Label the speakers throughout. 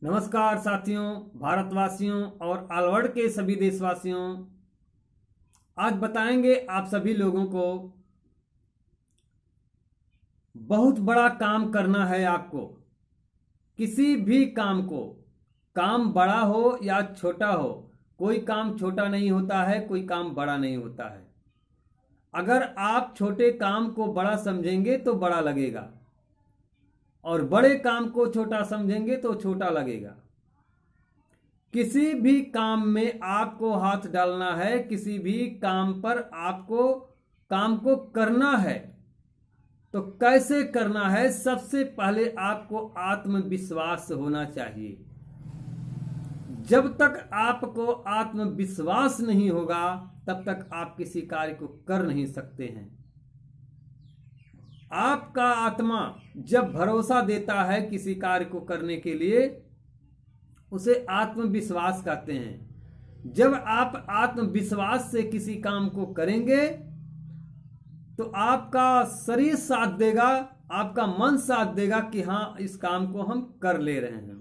Speaker 1: नमस्कार साथियों, भारतवासियों और ऑल वर्ल्ड के सभी देशवासियों। आज बताएंगे आप सभी लोगों को बहुत बड़ा काम करना है। आपको किसी भी काम को, काम बड़ा हो या छोटा हो, कोई काम छोटा नहीं होता है, कोई काम बड़ा नहीं होता है। अगर आप छोटे काम को बड़ा समझेंगे तो बड़ा लगेगा और बड़े काम को छोटा समझेंगे तो छोटा लगेगा। किसी भी काम में आपको हाथ डालना है, किसी भी काम पर आपको काम को करना है तो कैसे करना है? सबसे पहले आपको आत्मविश्वास होना चाहिए। जब तक आपको आत्मविश्वास नहीं होगा तब तक आप किसी कार्य को कर नहीं सकते हैं। आपका आत्मा जब भरोसा देता है किसी कार्य को करने के लिए, उसे आत्मविश्वास कहते हैं। जब आप आत्मविश्वास से किसी काम को करेंगे तो आपका शरीर साथ देगा, आपका मन साथ देगा कि हाँ, इस काम को हम कर ले रहे हैं।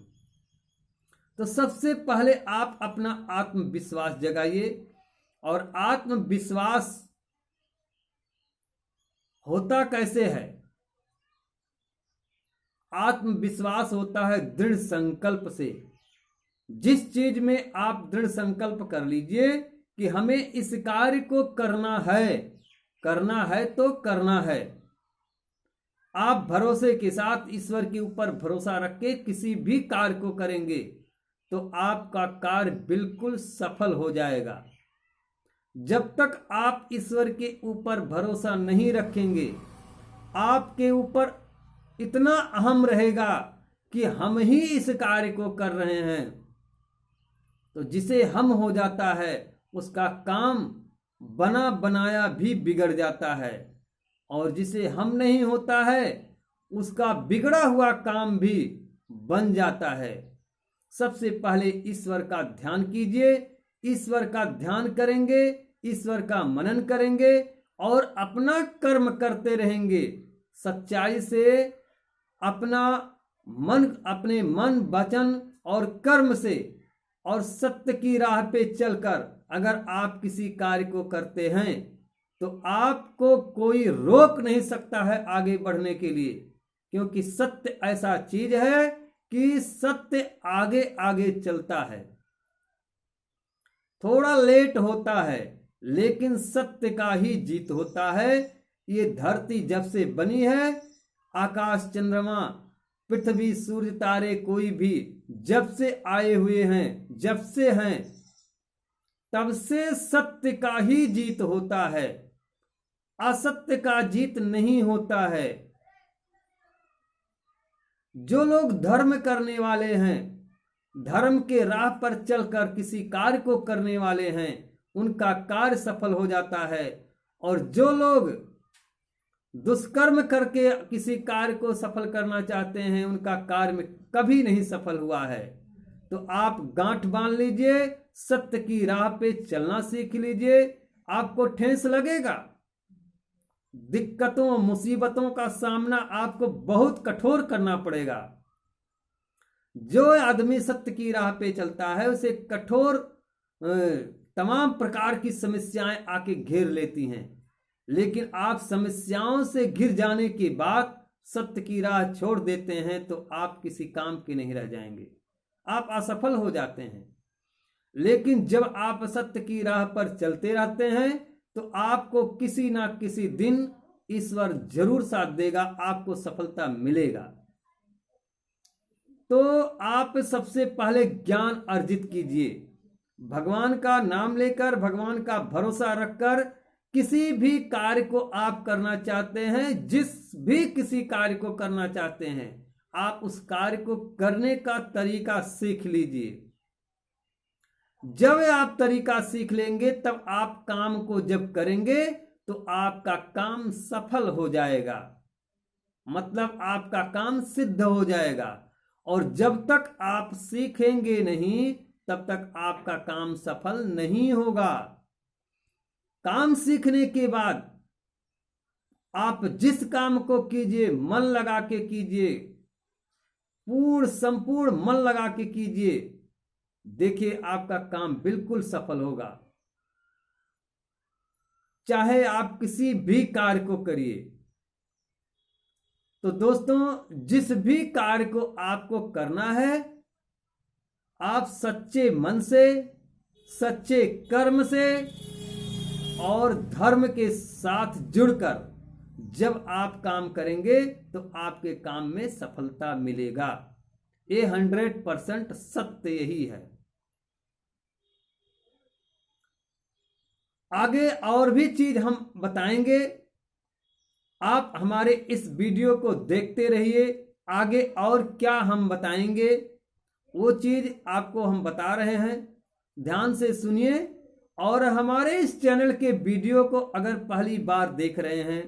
Speaker 1: तो सबसे पहले आप अपना आत्मविश्वास जगाइए। और आत्मविश्वास होता कैसे है? आत्मविश्वास होता है दृढ़ संकल्प से। जिस चीज में आप दृढ़ संकल्प कर लीजिए कि हमें इस कार्य को करना है तो करना है। आप भरोसे के साथ ईश्वर के ऊपर भरोसा रख के किसी भी कार्य को करेंगे तो आपका कार्य बिल्कुल सफल हो जाएगा। जब तक आप ईश्वर के ऊपर भरोसा नहीं रखेंगे, आपके ऊपर इतना अहम रहेगा कि हम ही इस कार्य को कर रहे हैं, तो जिसे हम हो जाता है उसका काम बना बनाया भी बिगड़ जाता है, और जिसे हम नहीं होता है उसका बिगड़ा हुआ काम भी बन जाता है। सबसे पहले ईश्वर का ध्यान कीजिए। ईश्वर का ध्यान करेंगे, ईश्वर का मनन करेंगे और अपना कर्म करते रहेंगे सच्चाई से। अपने मन वचन और कर्म से और सत्य की राह पे चलकर अगर आप किसी कार्य को करते हैं तो आपको कोई रोक नहीं सकता है आगे बढ़ने के लिए, क्योंकि सत्य ऐसा चीज है कि सत्य आगे आगे चलता है। थोड़ा लेट होता है लेकिन सत्य का ही जीत होता है। ये धरती जब से बनी है, आकाश चंद्रमा पृथ्वी सूर्य तारे कोई भी जब से आए हुए हैं, जब से हैं, तब से सत्य का ही जीत होता है, असत्य का जीत नहीं होता है। जो लोग धर्म करने वाले हैं, धर्म के राह पर चलकर किसी कार्य को करने वाले हैं, उनका कार्य सफल हो जाता है। और जो लोग दुष्कर्म करके किसी कार्य को सफल करना चाहते हैं, उनका कार्य में कभी नहीं सफल हुआ है। तो आप गांठ बांध लीजिए, सत्य की राह पे चलना सीख लीजिए। आपको ठेस लगेगा, दिक्कतों मुसीबतों का सामना आपको बहुत कठोर करना पड़ेगा। जो आदमी सत्य की राह पे चलता है उसे कठोर तमाम प्रकार की समस्याएं आके घेर लेती हैं, लेकिन आप समस्याओं से घिर जाने के बाद सत्य की राह छोड़ देते हैं तो आप किसी काम के नहीं रह जाएंगे, आप असफल हो जाते हैं। लेकिन जब आप सत्य की राह पर चलते रहते हैं तो आपको किसी ना किसी दिन ईश्वर जरूर साथ देगा, आपको सफलता मिलेगा। तो आप सबसे पहले ज्ञान अर्जित कीजिए। भगवान का नाम लेकर, भगवान का भरोसा रखकर किसी भी कार्य को आप करना चाहते हैं, जिस भी किसी कार्य को करना चाहते हैं, आप उस कार्य को करने का तरीका सीख लीजिए। जब आप तरीका सीख लेंगे तब आप काम को जब करेंगे तो आपका काम सफल हो जाएगा, मतलब आपका काम सिद्ध हो जाएगा। और जब तक आप सीखेंगे नहीं तब तक आपका काम सफल नहीं होगा। काम सीखने के बाद आप जिस काम को कीजिए मन लगा के कीजिए, पूर्ण संपूर्ण मन लगा के कीजिए, देखिए आपका काम बिल्कुल सफल होगा। चाहे आप किसी भी कार्य को करिए। तो दोस्तों, जिस भी कार्य को आपको करना है, आप सच्चे मन से, सच्चे कर्म से और धर्म के साथ जुड़कर जब आप काम करेंगे तो आपके काम में सफलता मिलेगा। ये 100% सत्य यही है। आगे और भी चीज हम बताएंगे, आप हमारे इस वीडियो को देखते रहिए। आगे और क्या हम बताएंगे वो चीज आपको हम बता रहे हैं, ध्यान से सुनिए। और हमारे इस चैनल के वीडियो को अगर पहली बार देख रहे हैं,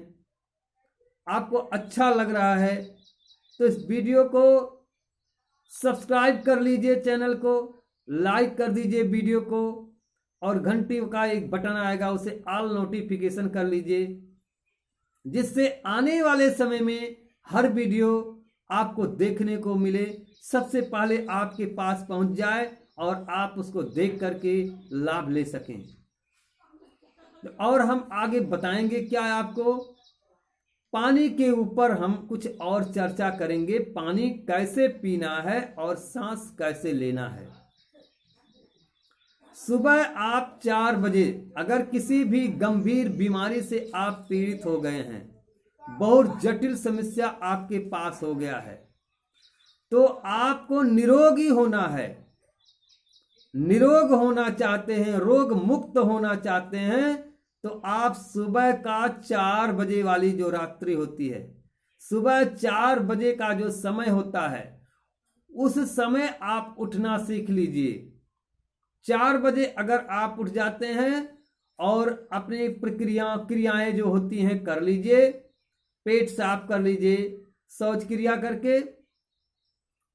Speaker 1: आपको अच्छा लग रहा है, तो इस वीडियो को सब्सक्राइब कर लीजिए, चैनल को लाइक कर दीजिए वीडियो को, और घंटी का एक बटन आएगा उसे ऑल नोटिफिकेशन कर लीजिए, जिससे आने वाले समय में हर वीडियो आपको देखने को मिले, सबसे पहले आपके पास पहुंच जाए और आप उसको देख करके लाभ ले सकें। और हम आगे बताएंगे क्या आपको, पानी के ऊपर हम कुछ और चर्चा करेंगे, पानी कैसे पीना है और सांस कैसे लेना है। सुबह आप 4 बजे, अगर किसी भी गंभीर बीमारी से आप पीड़ित हो गए हैं, बहुत जटिल समस्या आपके पास हो गया है, तो आपको निरोगी होना है, निरोग होना चाहते हैं, रोग मुक्त होना चाहते हैं, तो आप सुबह का 4 बजे वाली जो रात्रि होती है, सुबह 4 बजे का जो समय होता है, उस समय आप उठना सीख लीजिए। 4 बजे अगर आप उठ जाते हैं और अपनी क्रियाएं जो होती हैं कर लीजिए, पेट साफ कर लीजिए शौच क्रिया करके,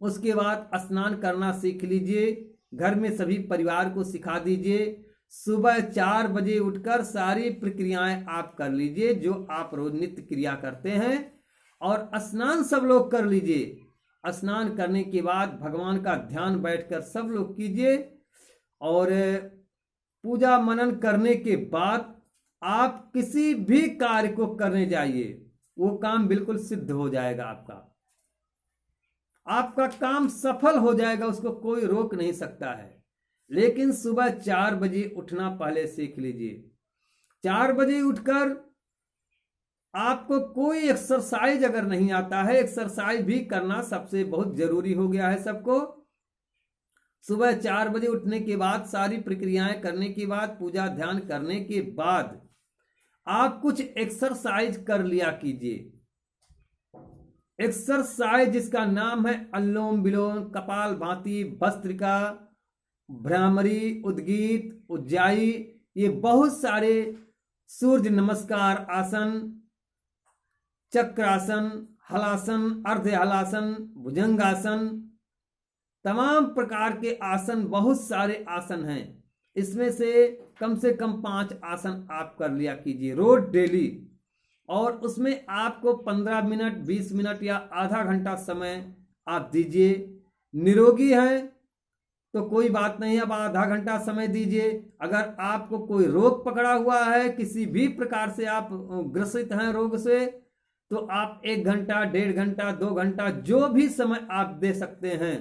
Speaker 1: उसके बाद स्नान करना सीख लीजिए, घर में सभी परिवार को सिखा दीजिए। सुबह 4 बजे उठकर सारी प्रक्रियाएं आप कर लीजिए जो आप रोज नित्य क्रिया करते हैं, और स्नान सब लोग कर लीजिए। स्नान करने के बाद भगवान का ध्यान बैठकर सब लोग कीजिए, और पूजा मनन करने के बाद आप किसी भी कार्य को करने जाइए, वो काम बिल्कुल सिद्ध हो जाएगा, आपका काम सफल हो जाएगा, उसको कोई रोक नहीं सकता है। लेकिन सुबह 4 बजे उठना पहले सीख लीजिए। 4 बजे उठकर आपको कोई एक्सरसाइज अगर नहीं आता है, एक्सरसाइज भी करना सबसे बहुत जरूरी हो गया है सबको। सुबह 4 बजे उठने के बाद सारी प्रक्रियाएं करने के बाद, पूजा ध्यान करने के बाद आप कुछ एक्सरसाइज कर लिया कीजिए। एक्सरसाइज जिसका नाम है अनुलोम विलोम, कपाल भाती, भस्त्रिका, भ्रामरी, उद्गीत, उज्जाई, ये बहुत सारे, सूर्य नमस्कार आसन, चक्रासन, हलासन, अर्ध हलासन, भुजंगासन, तमाम प्रकार के आसन, बहुत सारे आसन हैं। इसमें से कम 5 आसन आप कर लिया कीजिए रोज डेली, और उसमें आपको 15 मिनट, 20 मिनट या आधा घंटा समय आप दीजिए। निरोगी हैं तो कोई बात नहीं, अब आधा घंटा समय दीजिए। अगर आपको कोई रोग पकड़ा हुआ है, किसी भी प्रकार से आप ग्रसित हैं रोग से, तो आप 1 घंटा, 1.5 घंटा, 2 घंटा, जो भी समय आप दे सकते हैं।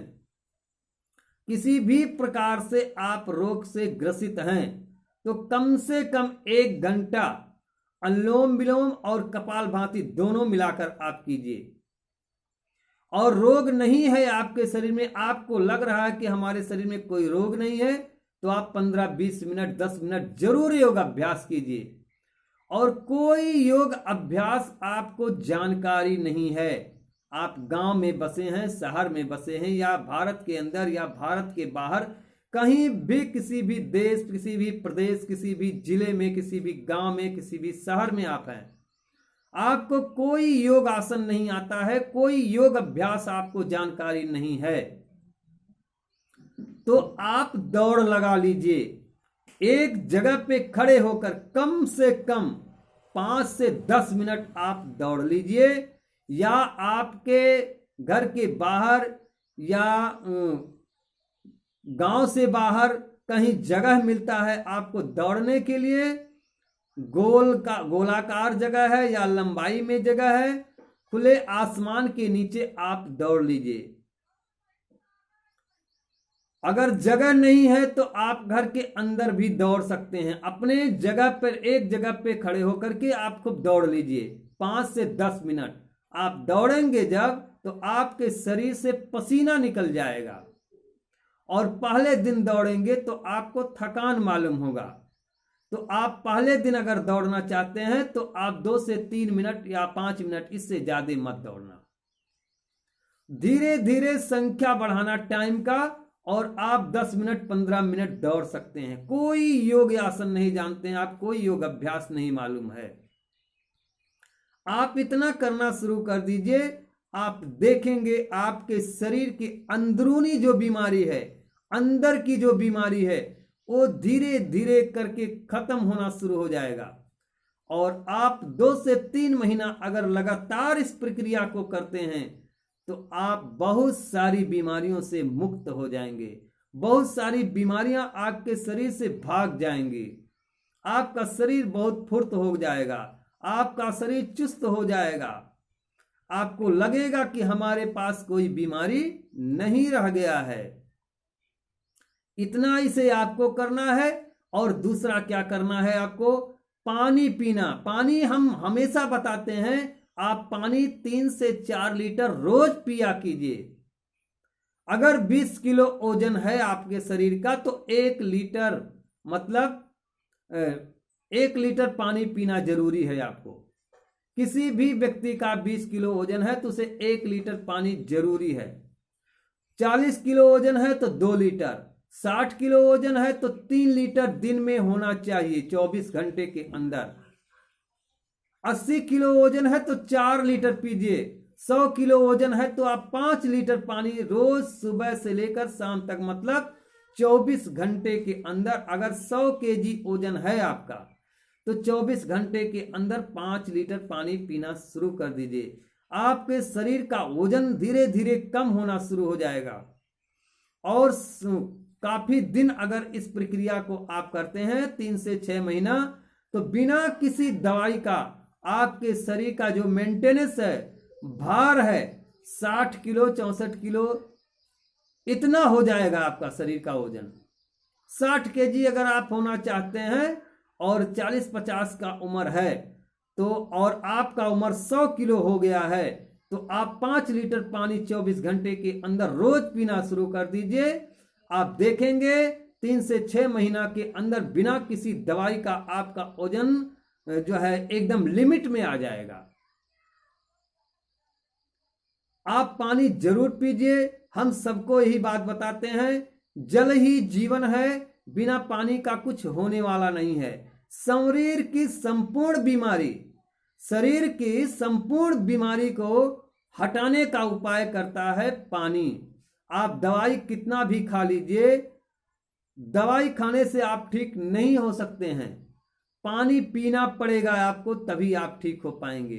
Speaker 1: किसी भी प्रकार से आप रोग से ग्रसित हैं तो कम से कम 1 घंटा अनुलोम विलोम और कपालभाति दोनों मिलाकर आप कीजिए। और रोग नहीं है आपके शरीर में, आपको लग रहा है कि हमारे शरीर में कोई रोग नहीं है, तो आप 15-20 मिनट, 10 मिनट जरूर योग अभ्यास कीजिए। और कोई योग अभ्यास आपको जानकारी नहीं है, आप गांव में बसे हैं, शहर में बसे हैं, या भारत के अंदर या भारत के बाहर, कहीं भी, किसी भी देश, किसी भी प्रदेश, किसी भी जिले में, किसी भी गांव में, किसी भी शहर में आप हैं, आपको कोई योग आसन नहीं आता है, कोई योग अभ्यास आपको जानकारी नहीं है, तो आप दौड़ लगा लीजिए। एक जगह पे खड़े होकर कम से कम 5 से 10 मिनट आप दौड़ लीजिए, या आपके घर के बाहर या गांव से बाहर कहीं जगह मिलता है आपको दौड़ने के लिए, गोलाकार जगह है या लंबाई में जगह है, खुले आसमान के नीचे आप दौड़ लीजिए। अगर जगह नहीं है तो आप घर के अंदर भी दौड़ सकते हैं। अपने जगह पर एक जगह पे खड़े होकर के आप खूब दौड़ लीजिए। 5 से 10 मिनट आप दौड़ेंगे जब, तो आपके शरीर से पसीना निकल जाएगा, और पहले दिन दौड़ेंगे तो आपको थकान मालूम होगा। तो आप पहले दिन अगर दौड़ना चाहते हैं तो आप 2 से 3 मिनट या 5 मिनट, इससे ज्यादा मत दौड़ना। धीरे धीरे संख्या बढ़ाना टाइम का, और आप 10 मिनट 15 मिनट दौड़ सकते हैं। कोई योग आसन नहीं जानते हैं आप, कोई योग अभ्यास नहीं मालूम है, आप इतना करना शुरू कर दीजिए। आप देखेंगे आपके शरीर की अंदरूनी जो बीमारी है, अंदर की जो बीमारी है, वो धीरे धीरे करके खत्म होना शुरू हो जाएगा। और आप 2 से 3 महीना अगर लगातार इस प्रक्रिया को करते हैं तो आप बहुत सारी बीमारियों से मुक्त हो जाएंगे। बहुत सारी बीमारियां आपके शरीर से भाग जाएंगी। आपका शरीर बहुत फुर्त हो जाएगा, आपका शरीर चुस्त हो जाएगा। आपको लगेगा कि हमारे पास कोई बीमारी नहीं रह गया है। इतना इसे आपको करना है। और दूसरा क्या करना है आपको? पानी पीना। पानी हम हमेशा बताते हैं, आप पानी 3 से 4 लीटर रोज पिया कीजिए। अगर 20 किलो वजन है आपके शरीर का तो 1 लीटर मतलब 1 लीटर पानी पीना जरूरी है आपको। किसी भी व्यक्ति का 20 किलो वजन है तो उसे 1 लीटर पानी जरूरी है। 40 किलो वजन है तो 2 लीटर, 60 किलो वजन है तो 3 लीटर दिन में होना चाहिए 24 घंटे के अंदर। 80 किलो वजन है तो 4 लीटर पीजिए। 100 किलो वजन है तो आप 5 लीटर पानी रोज सुबह से लेकर शाम तक, मतलब 24 घंटे के अंदर। अगर 100 केजी वजन है आपका तो 24 घंटे के अंदर 5 लीटर पानी पीना शुरू कर दीजिए। आपके शरीर का वजन धीरे धीरे कम होना शुरू हो जाएगा। और काफी दिन अगर इस प्रक्रिया को आप करते हैं 3 से 6 महीना, तो बिना किसी दवाई का आपके शरीर का जो मेंटेनेंस है, भार है 60 किलो 64 किलो इतना हो जाएगा आपका शरीर का वजन। 60 केजी अगर आप होना चाहते हैं और 40-50 का उम्र है तो, और आपका उम्र 100 किलो हो गया है, तो आप 5 लीटर पानी 24 घंटे के अंदर रोज पीना शुरू कर दीजिए। आप देखेंगे 3 से 6 महीना के अंदर बिना किसी दवाई का आपका वजन जो है एकदम लिमिट में आ जाएगा। आप पानी जरूर पीजिए। हम सबको यही बात बताते हैं, जल ही जीवन है, बिना पानी का कुछ होने वाला नहीं है। शरीर की संपूर्ण बीमारी को हटाने का उपाय करता है पानी। आप दवाई कितना भी खा लीजिए, दवाई खाने से आप ठीक नहीं हो सकते हैं। पानी पीना पड़ेगा आपको, तभी आप ठीक हो पाएंगे।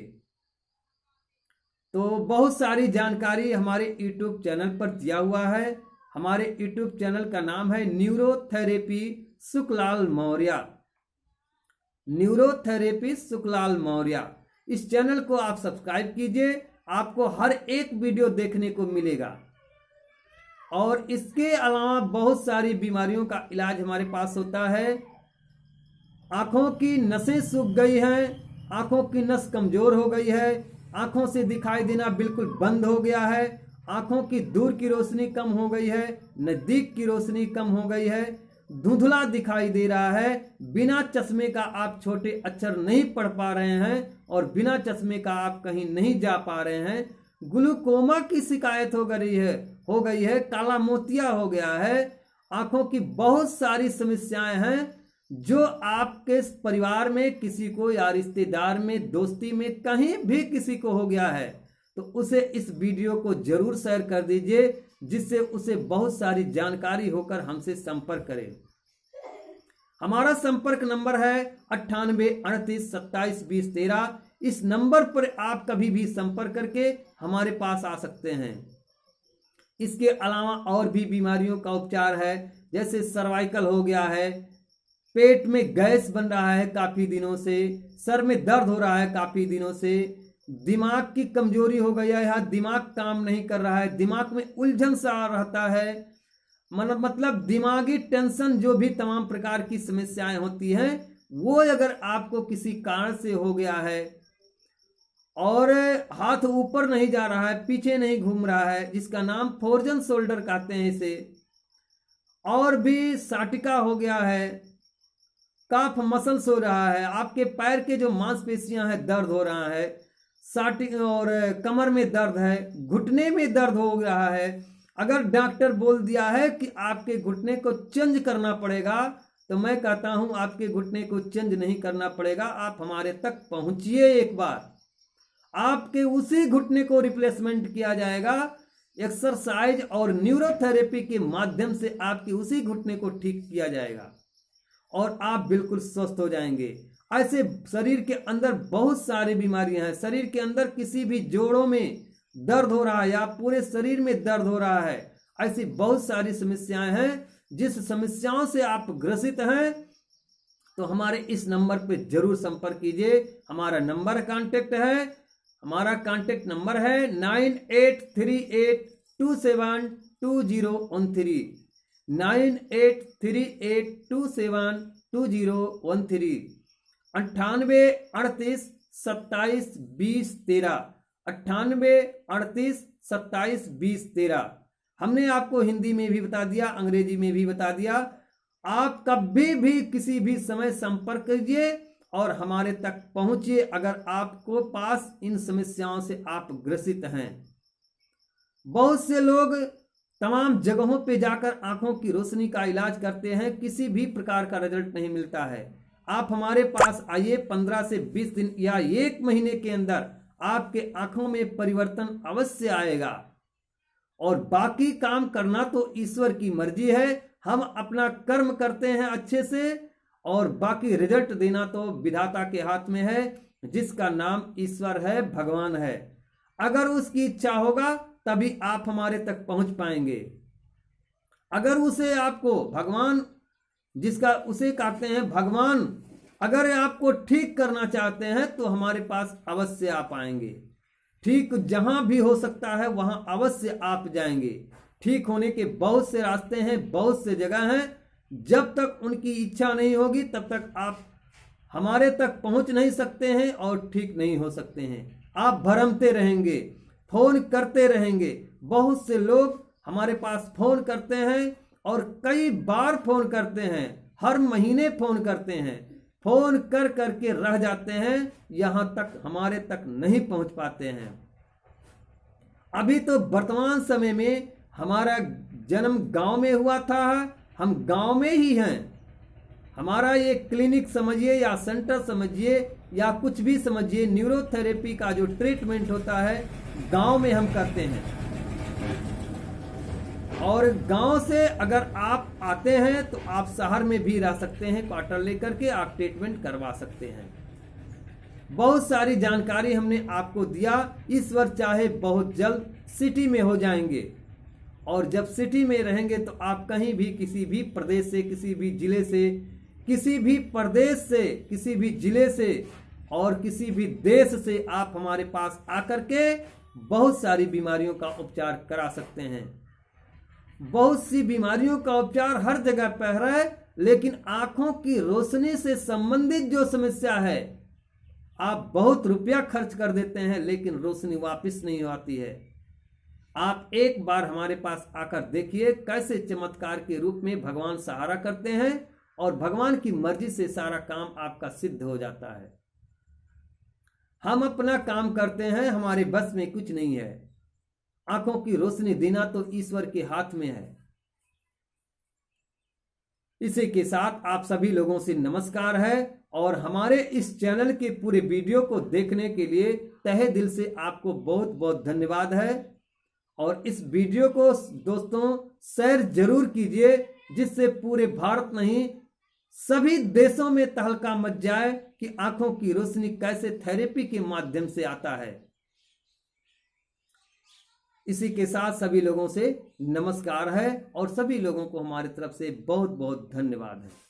Speaker 1: तो बहुत सारी जानकारी हमारे YouTube चैनल पर दिया हुआ है। हमारे YouTube चैनल का नाम है न्यूरोथेरेपी सुखलाल मौर्य। न्यूरोथेरेपी सुखलाल मौर्य। इस चैनल को आप सब्सक्राइब कीजिए, आपको हर एक वीडियो देखने को मिलेगा। और इसके अलावा बहुत सारी बीमारियों का इलाज हमारे पास होता है। आंखों की नसें सूख गई हैं, आंखों की नस कमजोर हो गई है, आंखों से दिखाई देना बिल्कुल बंद हो गया है, आंखों की दूर की रोशनी कम हो गई है, नजदीक की रोशनी कम हो गई है, धुंधला दिखाई दे रहा है, बिना चश्मे का आप छोटे अक्षर नहीं पढ़ पा रहे हैं, और बिना चश्मे का आप कहीं नहीं जा पा रहे हैं, ग्लूकोमा की शिकायत हो गई है, काला मोतिया हो गया है, आंखों की बहुत सारी समस्याएं हैं जो आपके परिवार में किसी को या रिश्तेदार में, दोस्ती में, कहीं भी किसी को हो गया है, तो उसे इस वीडियो को जरूर शेयर कर दीजिए, जिससे उसे बहुत सारी जानकारी होकर हमसे संपर्क करें। हमारा संपर्क नंबर है 98 38 27 20 13। इस नंबर पर आप कभी भी संपर्क करके हमारे पास आ सकते हैं। इसके अलावा और भी बीमारियों का उपचार है, जैसे सर्वाइकल हो गया है, पेट में गैस बन रहा है काफी दिनों से, सर में दर्द हो रहा है काफी दिनों से, दिमाग की कमजोरी हो गई है, यहाँ दिमाग काम नहीं कर रहा है, दिमाग में उलझन सा रहता है, मतलब दिमागी टेंशन, जो भी तमाम प्रकार की समस्याएं होती हैं वो अगर आपको किसी कारण से हो गया है और हाथ ऊपर नहीं जा रहा है, पीछे नहीं घूम रहा है, जिसका नाम फ्रोजन शोल्डर कहते हैं इसे, और भी साटिका हो गया है, काफ मसल्स हो रहा है, आपके पैर के जो मांसपेशियां हैं दर्द हो रहा है, साटिका और कमर में दर्द है, घुटने में दर्द हो रहा है, अगर डॉक्टर बोल दिया है कि आपके घुटने को चेंज करना पड़ेगा, तो मैं कहता हूं आपके घुटने को चेंज नहीं करना पड़ेगा, आप हमारे तक पहुंचिए एक बार, आपके उसी घुटने को रिप्लेसमेंट किया जाएगा, एक्सरसाइज और न्यूरोथेरेपी के माध्यम से आपके उसी घुटने को ठीक किया जाएगा और आप बिल्कुल स्वस्थ हो जाएंगे। ऐसे शरीर के अंदर बहुत सारी बीमारियां हैं, शरीर के अंदर किसी भी जोड़ों में दर्द हो रहा है या पूरे शरीर में दर्द हो रहा है, ऐसी बहुत सारी समस्याएं हैं, जिस समस्याओं से आप ग्रसित हैं तो हमारे इस नंबर पे जरूर संपर्क कीजिए। हमारा नंबर कांटेक्ट है, हमारा कांटेक्ट नंबर है 9838272013, 9838272013, 9838272013, 9838272013। हमने आपको हिंदी में भी बता दिया, अंग्रेजी में भी बता दिया। आप कभी भी किसी भी समय संपर्क कीजिए और हमारे तक पहुंचिए अगर आपको पास इन समस्याओं से आप ग्रसित हैं। बहुत से लोग तमाम जगहों पे जाकर आंखों की रोशनी का इलाज करते हैं, किसी भी प्रकार का रिजल्ट नहीं मिलता है। आप हमारे पास आइए, 15 से 20 दिन या 1 महीने के अंदर आपके आंखों में परिवर्तन अवश्य आएगा। और बाकी काम करना तो ईश्वर की मर्जी है, हम अपना कर्म करते हैं अच्छे से और बाकी रिजल्ट देना तो विधाता के हाथ में है, जिसका नाम ईश्वर है, भगवान है। अगर उसकी इच्छा होगा तभी आप हमारे तक पहुंच पाएंगे। अगर उसे आपको भगवान, जिसका उसे कहते हैं भगवान, अगर आपको ठीक करना चाहते हैं तो हमारे पास अवश्य आप आएंगे। ठीक जहां भी हो सकता है वहां अवश्य आप जाएंगे। ठीक होने के बहुत से रास्ते हैं, बहुत से जगह हैं, जब तक उनकी इच्छा नहीं होगी तब तक आप हमारे तक पहुंच नहीं सकते हैं और ठीक नहीं हो सकते हैं। आप भरमते रहेंगे, फोन करते रहेंगे। बहुत से लोग हमारे पास फोन करते हैं और कई बार फोन करते हैं, हर महीने फोन करते हैं, फोन कर करके रह जाते हैं, यहां तक हमारे तक नहीं पहुंच पाते हैं। अभी तो वर्तमान समय में हमारा जन्म गांव में हुआ था, हम गांव में ही हैं। हमारा ये क्लिनिक समझिए या सेंटर समझिए या कुछ भी समझिए, न्यूरोथेरेपी का जो ट्रीटमेंट होता है गांव में हम करते हैं। और गांव से अगर आप आते हैं तो आप शहर में भी रह सकते हैं, क्वार्टर लेकर के आप ट्रीटमेंट करवा सकते हैं। बहुत सारी जानकारी हमने आपको दिया। ईश्वर चाहे बहुत जल्द सिटी में हो जाएंगे, और जब सिटी में रहेंगे तो आप कहीं भी, किसी भी प्रदेश से, किसी भी जिले से, किसी भी प्रदेश से, किसी भी जिले से और किसी भी देश से आप हमारे पास आकर के बहुत सारी बीमारियों का उपचार करा सकते हैं। बहुत सी बीमारियों का उपचार हर जगह पर है, लेकिन आंखों की रोशनी से संबंधित जो समस्या है, आप बहुत रुपया खर्च कर देते हैं लेकिन रोशनी वापस नहीं आती है। आप एक बार हमारे पास आकर देखिए कैसे चमत्कार के रूप में भगवान सहारा करते हैं और भगवान की मर्जी से सारा काम आपका सिद्ध हो जाता है। हम अपना काम करते हैं, हमारे बस में कुछ नहीं है। आंखों की रोशनी देना तो ईश्वर के हाथ में है। इसी के साथ आप सभी लोगों से नमस्कार है, और हमारे इस चैनल के पूरे वीडियो को देखने के लिए तहे दिल से आपको बहुत बहुत धन्यवाद है। और इस वीडियो को दोस्तों शेयर जरूर कीजिए, जिससे पूरे भारत नहीं सभी देशों में तहलका मच जाए कि आंखों की रोशनी कैसे थेरेपी के माध्यम से आता है। इसी के साथ सभी लोगों से नमस्कार है और सभी लोगों को हमारी तरफ से बहुत बहुत धन्यवाद है।